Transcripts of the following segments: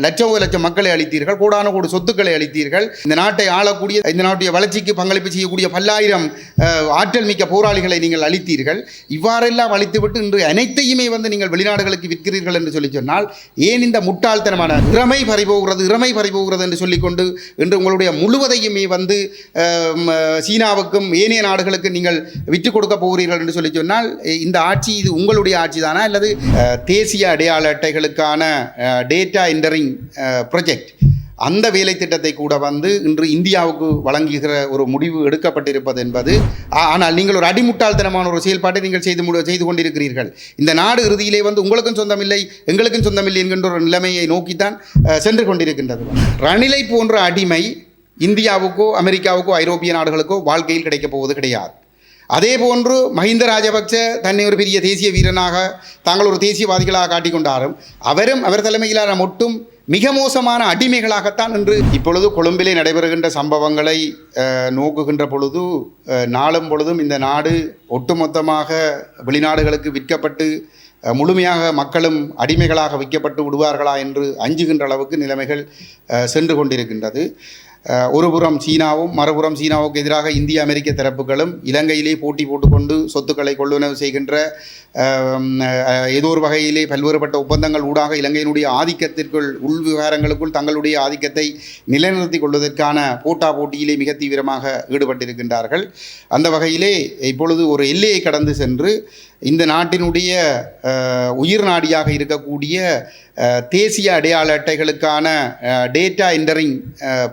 லட்சம் மக்களை அளித்தீர்கள், கோடான கோடி சொத்துக்களை அளித்தீர்கள். இந்த நாட்டை ஆளக்கூடிய, இந்த நாட்டுடைய வளர்ச்சிக்கு பங்களிப்பு செய்யக்கூடிய பல்லாயிரம் ஆற்றல் மிக்க போராளிகளை நீங்கள் அளித்தீர்கள். இவ்வாறெல்லாம் அளித்துவிட்டு இன்று அனைத்தையுமே நீங்கள் வெளிநாடுகளுக்கு விற்கிறீர்கள் என்று சொன்னால் ஏன் இந்த முட்டாள்தனமான இறமை பறிபோகிறது என்று சொல்லிக்கொண்டு இன்று உங்களுடைய முழுவதையுமே சீனாவுக்கும் ஏனைய நாடுகளுக்கு நீங்கள் விற்றுக் கொடுக்க போகிறீர்கள் என்று சொன்னால் இந்த ஆட்சி இது உங்களுடைய ஆட்சி தானா அல்லது தேசிய அடையாள அட்டைகளுக்கான டேட்டா என்டரிங் ப்ரொஜெக்ட் அந்த வேலை திட்டத்தை கூட இன்று இந்தியாவுக்கு வழங்குகிற ஒரு முடிவு எடுக்கப்பட்டிருப்பது என்பது, ஆனால் நீங்கள் ஒரு அடிமுட்டாள்தனமான ஒரு செயல்பாட்டை நீங்கள் செய்து கொண்டிருக்கிறீர்கள். இந்த நாடு இறுதியிலே உங்களுக்கும் சொந்தமில்லை எங்களுக்கும் சொந்தமில்லை என்கின்ற ஒரு நிலைமையை நோக்கித்தான் சென்று கொண்டிருக்கின்றது. ரணிலை போன்ற அடிமை இந்தியாவுக்கோ அமெரிக்காவுக்கோ ஐரோப்பிய நாடுகளுக்கோ வாழ்க்கையில் கிடைக்கப் போவது கிடையாது. அதே போன்று மஹிந்த ராஜபக்ச தன்னை ஒரு பெரிய தேசிய வீரனாக தாங்கள் ஒரு தேசியவாதிகளாக காட்டிக்கொண்டாரும் அவர் தலைமையிலான மொட்டும் மிக மோசமான அடிமைகளாகத்தான் இன்று இப்பொழுது கொழும்பிலே நடைபெறுகின்ற சம்பவங்களை நோக்குகின்ற பொழுது நாளும் பொழுதும் இந்த நாடு ஒட்டுமொத்தமாக வெளிநாடுகளுக்கு விற்கப்பட்டு முழுமையாக மக்களும் அடிமைகளாக விற்கப்பட்டு விடுவார்களா என்று அஞ்சுகின்ற அளவுக்கு நிலைமைகள் சென்று கொண்டிருக்கின்றது. ஒருபுறம் சீனாவும் மறுபுறம் சீனாவுக்கு எதிராக இந்திய அமெரிக்க தரப்புகளும் இலங்கையிலே போட்டி போட்டுக்கொண்டு சொத்துக்களை கொள்வனவு செய்கின்ற ஏதோ ஒரு வகையிலே பல்வேறுபட்ட ஒப்பந்தங்கள் ஊடாக இலங்கையினுடைய ஆதிக்கத்திற்குள் உள் விவகாரங்களுக்குள் தங்களுடைய ஆதிக்கத்தை நிலைநிறுத்திக் கொள்வதற்கான போட்டியிலே மிக தீவிரமாக ஈடுபட்டிருக்கின்றார்கள். அந்த வகையிலே இப்பொழுது ஒரு எல்லையை கடந்து சென்று இந்த நாட்டினுடைய உயிர் நாடியாக இருக்கக்கூடிய தேசிய அடையாள அட்டைகளுக்கான டேட்டா என்டரிங்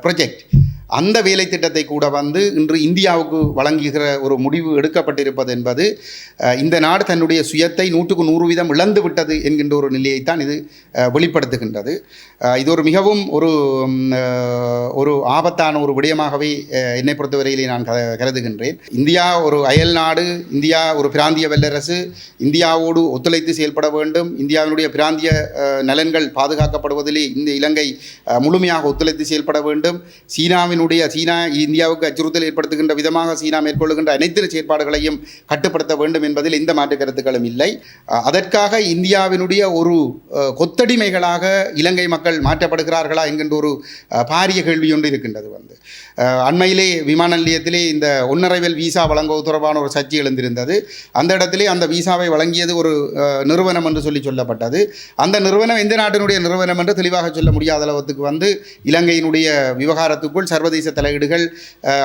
ப்ரொஜெக்ட் அந்த வேலை திட்டத்தை கூட இன்று இந்தியாவுக்கு வழங்குகிற ஒரு முடிவு எடுக்கப்பட்டிருப்பது என்பது இந்த நாடு தன்னுடைய சுயத்தை 100% இழந்து விட்டது என்கின்ற ஒரு நிலையைத்தான் இது வெளிப்படுத்துகின்றது. இது ஒரு மிகவும் ஒரு ஆபத்தான ஒரு விடயமாகவே என்னை பொறுத்தவரையிலே நான் கருதுகின்றேன். இந்தியா ஒரு அயல் நாடு, இந்தியா ஒரு பிராந்திய வல்லரசு, இந்தியாவோடு ஒத்துழைத்து செயல்பட வேண்டும். இந்தியாவினுடைய பிராந்திய நலன்கள் பாதுகாக்கப்படுவதிலே இந்த இலங்கை முழுமையாக ஒத்துழைத்து செயல்பட வேண்டும். சீனா இந்தியாவுக்கு அச்சுறுத்தல் ஏற்படுத்துகின்ற விதமாக சீனா மேற்கொள்ளுகின்ற அனைத்து செயற்பாடுகளையும் கட்டுப்படுத்த வேண்டும் என்பதில் எந்த மாற்று கருத்துக்களும் இல்லை. அதற்காக இந்தியாவினுடைய ஒரு கொத்தடிமைகளாக இலங்கை மக்கள் மாற்றப்படுகிறார்களா என்கின்ற ஒரு பாரிய கேள்வி ஒன்று இருக்கின்றது. அண்மையிலே விமான நிலையத்திலே இந்த ஒன்னரைவல் வீசா வழங்குவது தொடர்பான ஒரு சர்ச்சை எழுந்திருந்தது. அந்த இடத்திலே அந்த வீசாவை வழங்கியது ஒரு நிறுவனம் என்று சொல்லப்பட்டது. அந்த நிறுவனம் எந்த நாட்டினுடைய நிறுவனம் என்று தெளிவாக சொல்ல முடியாத அளவுக்கு இலங்கையினுடைய விவகாரத்துக்குள் சர்வதேச தலையீடுகள்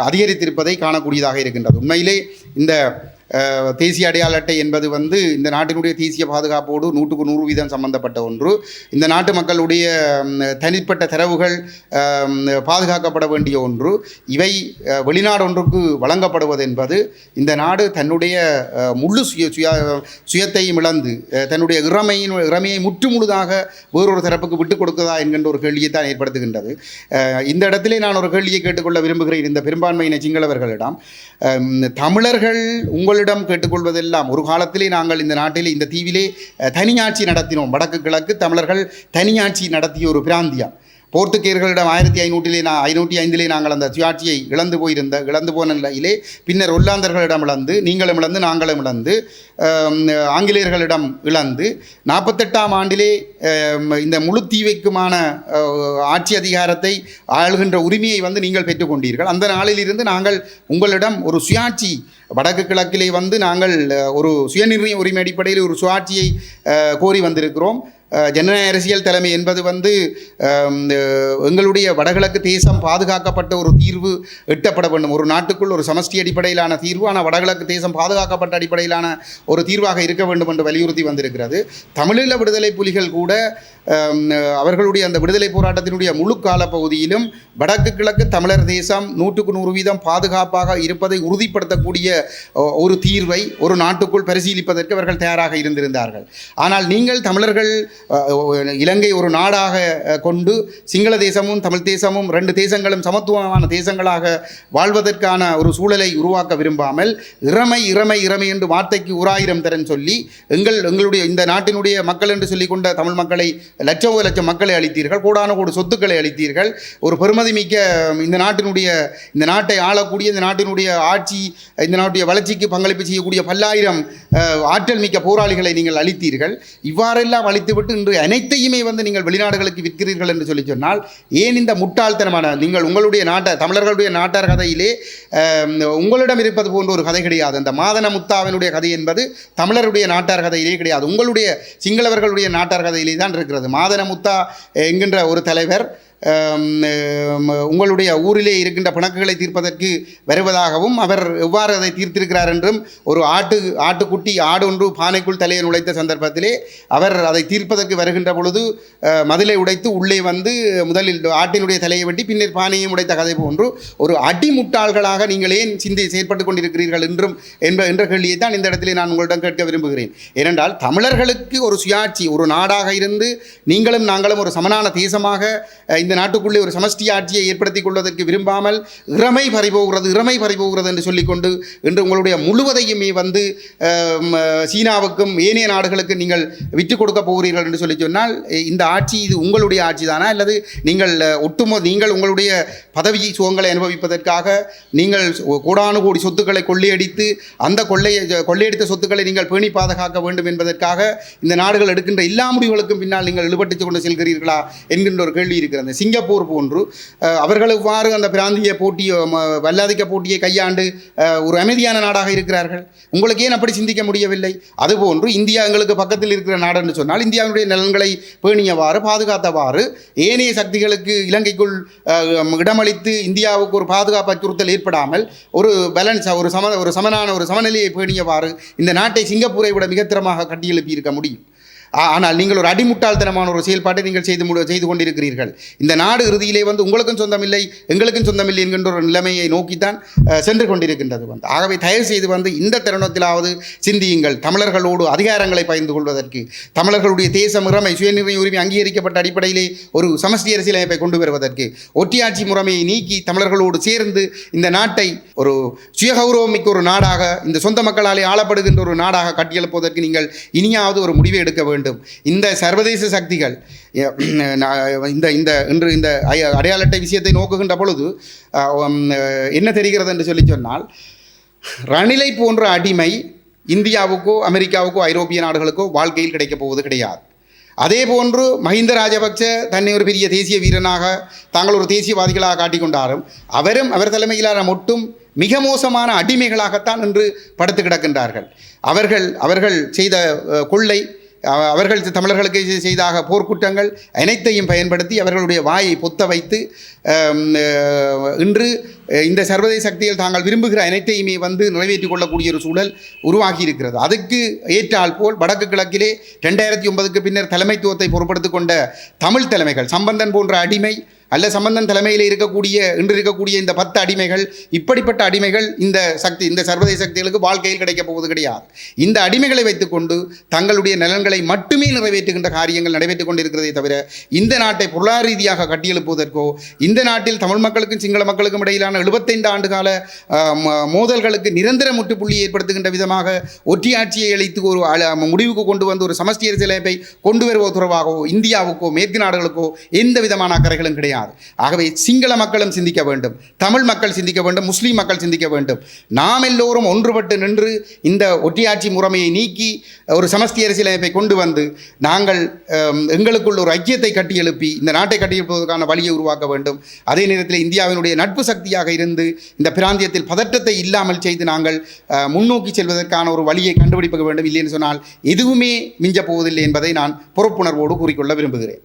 அதிகரித்திருப்பதை காணக்கூடியதாக இருக்கின்றது. உண்மையிலே இந்த தேசிய அடையாள அட்டை என்பது இந்த நாட்டினுடைய தேசிய பாதுகாப்போடு 100% சம்பந்தப்பட்ட ஒன்று. இந்த நாட்டு மக்களுடைய தனிப்பட்ட தரவுகள் பாதுகாக்கப்பட வேண்டிய ஒன்று. இவை வெளிநாடு ஒன்றுக்கு வழங்கப்படுவது என்பது இந்த நாடு தன்னுடைய முழு சுயத்தையும் இழந்து தன்னுடைய இறமையை முற்றுமுழுதாக வேறொரு தரப்புக்கு விட்டுக் கொடுக்குதா என்கின்ற ஒரு கேள்வியை தான் ஏற்படுத்துகின்றது. இந்த இடத்திலே நான் ஒரு கேள்வியை கேட்டுக்கொள்ள விரும்புகிறேன். இந்த பெரும்பான்மையின சிங்களவர்களிடம் தமிழர்கள் உங்களிடம் கேட்டுக்கொள்வதெல்லாம், ஒரு காலத்திலே நாங்கள் இந்த நாட்டிலே இந்த தீவிலே தனியாட்சி நடத்தினோம். வடக்கு கிழக்கு தமிழர்கள் தனியாட்சி நடத்திய ஒரு பிராந்தியம். போர்த்துகேயர்களிடம் 1505 நாங்கள் அந்த சுயாட்சியை இழந்து போன நிலையிலே பின்னர் ஒல்லாந்தர்களிடம் இழந்து, நீங்களும் இழந்து நாங்களும் இழந்து, ஆங்கிலேயர்களிடம் இழந்து 48ஆம் ஆண்டிலே இந்த முழு தீவைக்குமான ஆட்சி அதிகாரத்தை ஆளுகின்ற உரிமையை நீங்கள் பெற்றுக்கொண்டீர்கள். அந்த நாளிலிருந்து நாங்கள் உங்களிடம் ஒரு சுயாட்சி வடக்கு கிழக்கிலே நாங்கள் ஒரு சுயநிர்ணய உரிமை அடிப்படையில் ஒரு சுயாட்சியை கோரி வந்திருக்கிறோம். ஜனநாயக அரசியல் தலைமை என்பது எங்களுடைய வடகிழக்கு தேசம் பாதுகாக்கப்பட்ட ஒரு தீர்வு எட்டப்பட வேண்டும். ஒரு நாட்டுக்குள் ஒரு சமஷ்டி அடிப்படையிலான தீர்வு, ஆனால் வடகிழக்கு தேசம் பாதுகாக்கப்பட்ட அடிப்படையிலான ஒரு தீர்வாக இருக்க வேண்டும் என்று வலியுறுத்தி வந்திருக்கிறது. தமிழீழ விடுதலை புலிகள் கூட அவர்களுடைய அந்த விடுதலை போராட்டத்தினுடைய முழு கால பகுதியிலும் வடக்கு கிழக்கு தமிழர் தேசம் 100% பாதுகாப்பாக இருப்பதை உறுதிப்படுத்தக்கூடிய ஒரு தீர்வை ஒரு நாட்டுக்குள் பரிசீலிப்பதற்கு அவர்கள் தயாராக இருந்திருந்தார்கள். ஆனால் நீங்கள் தமிழர்கள் இலங்கை ஒரு நாடாக கொண்டு சிங்கள தேசமும் தமிழ் தேசமும் 2 தேசங்களும் சமத்துவமான தேசங்களாக வாழ்வதற்கான ஒரு சூழலை உருவாக்க விரும்பாமல் இறமை என்று வார்த்தைக்கு 1000 தரன் சொல்லி எங்களுடைய இந்த நாட்டினுடைய மக்கள் என்று சொல்லிக்கொண்ட தமிழ் மக்களை லட்சம் மக்களை அளித்தீர்கள், கோடான கோடி சொத்துக்களை அளித்தீர்கள். ஒரு பெருமதி மிக்க இந்த நாட்டை ஆளக்கூடிய, இந்த நாட்டினுடைய ஆட்சி, இந்த நாட்டுடைய வளர்ச்சிக்கு பங்களிப்பு செய்யக்கூடிய பல்லாயிரம் ஆற்றல் மிக்க போராளிகளை நீங்கள் அளித்தீர்கள். இவ்வாறெல்லாம் அளித்துவிட்டு விட்டுவிட்டு இன்று அனைத்தையுமே வந்து நீங்கள் வெளிநாடுகளுக்கு விற்கிறீர்கள் என்று சொல்லி சொன்னால் ஏன் இந்த முட்டாள்தனமான நீங்கள் உங்களுடைய தமிழர்களுடைய நாட்டார் கதையிலே உங்களிடம் இருப்பது போன்ற ஒரு கதை கிடையாது. அந்த மாதன முத்தாவினுடைய கதை என்பது தமிழருடைய நாட்டார் கதையிலே கிடையாது, உங்களுடைய சிங்களவர்களுடைய நாட்டார் கதையிலே தான் இருக்கிறது. மாதன முத்தா என்கின்ற ஒரு தலைவர் உங்களுடைய ஊரிலே இருக்கின்ற பிணக்குகளை தீர்ப்பதற்கு வருவதாகவும் அவர் எவ்வாறு அதை தீர்த்திருக்கிறார் என்றும் ஒரு ஆட்டுக்குட்டி ஆடு ஒன்று பானைக்குள் தலையை நுழைத்த சந்தர்ப்பத்திலே அவர் அதை தீர்ப்பதற்கு வருகின்ற பொழுது மதிலை உடைத்து உள்ளே வந்து முதலில் ஆட்டினுடைய தலையை வெட்டி பின்னர் பானையும் உடைத்த கதை போன்று ஒரு அடிமுட்டாள்களாக நீங்கள் ஏன் செயற்பட்டு கொண்டிருக்கிறீர்கள் என்ற கேள்வியை தான் இந்த இடத்திலே நான் உங்களிடம் கேட்க விரும்புகிறேன். ஏனென்றால் தமிழர்களுக்கு ஒரு சுயாட்சி, ஒரு நாடாக இருந்து நீங்களும் நாங்களும் ஒரு சமனான தேசமாக இந்த நாட்டுக்குள்ளே ஒரு சமஷ்டி ஆட்சியை ஏற்படுத்திக் கொள்வதற்கு விரும்பாமல் இறமை பறிபோகிறது என்று சொல்லிக்கொண்டு இன்று உங்களுடைய முழுவதையுமே வந்து சீனாவுக்கும் ஏனைய நாடுகளுக்கு நீங்கள் விட்டுக் கொடுக்க போகிறீர்கள் என்று சொல்லி சொன்னால் இந்த ஆட்சி இது உங்களுடைய ஆட்சி தானா, அல்லது நீங்கள் உங்களுடைய பதவி சுகங்களை அனுபவிப்பதற்காக நீங்கள் கோடானு கோடி சொத்துக்களை கொள்ளையடித்து அந்த கொள்ளையடித்த சொத்துக்களை நீங்கள் பேணி பாதுகாக்க வேண்டும் என்பதற்காக இந்த நாடுகள் எடுக்கின்ற எல்லா முடிவுகளுக்கும் பின்னால் நீங்கள் ஈடுபட்டுக் கொண்டு செல்கிறீர்களா என்கின்ற ஒரு கேள்வி இருக்கிறது. சிங்கப்பூர் போன்று அவர்கள் எவ்வாறு அந்த பிராந்திய போட்டியை வல்லாதிக்க போட்டியை கையாண்டு ஒரு அமைதியான நாடாக இருக்கிறார்கள், உங்களுக்கு ஏன் அப்படி சிந்திக்க முடியவில்லை? அதுபோன்று இந்தியா எங்களுக்கு பக்கத்தில் இருக்கிற நாடு என்று சொன்னால் இந்தியாவுடைய நலன்களை பேணியவாறு பாதுகாத்தவாறு ஏனைய சக்திகளுக்கு இலங்கைக்குள் இடமளித்து இந்தியாவுக்கு ஒரு பாதுகாப்பு அச்சுறுத்தல் ஏற்படாமல் ஒரு பேலன்ஸ் ஒரு சமநிலையை பேணியவாறு இந்த நாட்டை சிங்கப்பூரை விட மிகத்திரமாக கட்டியெழுப்பி இருக்க முடியும். ஆனால் நீங்கள் ஒரு அடிமுட்டாள்தனமான ஒரு செயல்பாட்டை நீங்கள் செய்து கொண்டிருக்கிறீர்கள். இந்த நாடு இறுதியிலே வந்து உங்களுக்கும் சொந்தமில்லை எங்களுக்கும் சொந்தமில்லை என்கின்ற ஒரு நிலைமையை நோக்கித்தான் சென்று கொண்டிருக்கின்றது. ஆகவே தயவு செய்து வந்து இந்த தருணத்திலாவது சிந்தியுங்கள். தமிழர்களோடு அதிகாரங்களை பகிர்ந்து கொள்வதற்கு, தமிழர்களுடைய தேசம் இறமை சுயநிர்ணய உரிமை அங்கீகரிக்கப்பட்ட அடிப்படையிலே ஒரு சமஷ்டி அரசியலமைப்பை கொண்டு வருவதற்கு, ஒற்றியாட்சி முறைமையை நீக்கி தமிழர்களோடு சேர்ந்து இந்த நாட்டை ஒரு சுயகௌரவமிக்க ஒரு நாடாக, இந்த சொந்த மக்களாலே ஆளப்படுகின்ற ஒரு நாடாக கட்டியெழுப்பதற்கு நீங்கள் இனியாவது ஒரு முடிவை எடுக்க வேண்டும். இந்த சர்வதேச சக்திகள் இன்று இந்த அடையாள அட்டை விஷயத்தை நோக்குகின்ற பொழுது என்ன தெரிகிறது என்று சொல்லி சொன்னால், ரணிலை போன்ற அடிமை இந்தியாவுக்கோ அமெரிக்காவுக்கோ ஐரோப்பிய நாடுகளுக்கோ வாழ்க்கையில் கிடைக்கப் போவது கிடையாது. அதே போன்று மஹிந்த ராஜபக்ச தன்னை ஒரு பெரிய தேசிய வீரனாக, தாங்கள் ஒரு தேசியவாதிகளாக காட்டிக்கொண்டாரும் அவரும் அவர் தலைமையிலான மொட்டும் மிக மோசமான அடிமைகளாகத்தான் இன்று படுத்து கிடக்கின்றார்கள். அவர்கள் செய்த கொள்ளை, அவர்கள் தமிழர்களுக்கு செய்தாக போர்க்குற்றங்கள் அனைத்தையும் பயன்படுத்தி அவர்களுடைய வாயை பொத்த வைத்து இன்று இந்த சர்வதேச சக்திகள் தாங்கள் விரும்புகிற அனைத்தையுமே வந்து நிறைவேற்றிக் கொள்ளக்கூடிய ஒரு சூழல் உருவாகி இருக்கிறது. அதுக்கு ஏற்றால் போல் வடக்கு கிழக்கிலே 2009க்கு பின்னர் தலைமைத்துவத்தை பொறுப்படுத்திக் கொண்ட தமிழ் தலைமைகள், சம்பந்தன் போன்ற அடிமை அல்ல சம்பந்தன் தலைமையில் இன்று இருக்கக்கூடிய இந்த 10 அடிமைகள், இப்படிப்பட்ட அடிமைகள் இந்த சர்வதேச சக்திகளுக்கு வாழ்க்கையில் கிடைக்கப் போவது கிடையாது. இந்த அடிமைகளை வைத்துக்கொண்டு தங்களுடைய நலன்களை மட்டுமே நிறைவேற்றுகின்ற காரியங்கள் நடைபெற்றுக் கொண்டிருக்கிறதே தவிர இந்த நாட்டை பொருளாதார ரீதியாக கட்டியெழுப்புவதற்கோ, இந்த நாட்டில் தமிழ் மக்களுக்கும் சிங்கள மக்களுக்கும் இடையிலான 75 ஆண்டுகால மோதல்களுக்கு நிரந்தர முற்றுப்புள்ளி ஏற்படுத்துகின்ற விதமாக ஒற்றியாட்சியை அளித்து ஒரு முடிவுக்கு கொண்டு வந்து ஒரு சமஷ்டி அரசியலமைப்பை கொண்டு வருவது தொடர்பாகவோ இந்தியாவுக்கோ மேற்கு நாடுகளுக்கோ எந்த விதமான அக்கறைகளும் கிடையாது. ஆகவே சிங்கள மக்களும் சிந்திக்க வேண்டும், தமிழ் மக்கள் சிந்திக்க வேண்டும், முஸ்லீம் மக்கள் சிந்திக்க வேண்டும். நாம் எல்லோரும் ஒன்றுபட்டு நின்று இந்த ஒற்றியாட்சி முறைமையை நீக்கி ஒரு சமஷ்டி அரசியலமைப்பை கொண்டு வந்து நாங்கள் எங்களுக்குள்ள ஒரு ஐக்கியத்தை கட்டியெழுப்பி இந்த நாட்டை கட்டியெழுப்பதற்கான வழியை உருவாக்க வேண்டும். அதே நேரத்தில் இந்தியாவினுடைய நட்பு சக்தியாக இருந்து இந்த பிராந்தியத்தில் பதற்றத்தை இல்லாமல் செய்து நாங்கள் முன்னோக்கி செல்வதற்கான ஒரு வழியை கண்டுபிடிக்க வேண்டும். இல்லைன்னு சொன்னால் எதுவுமே மிஞ்சப் போவதில்லை என்பதை நான் பொறுப்புணர்வோடு கூறிக்கொள்ள விரும்புகிறேன்.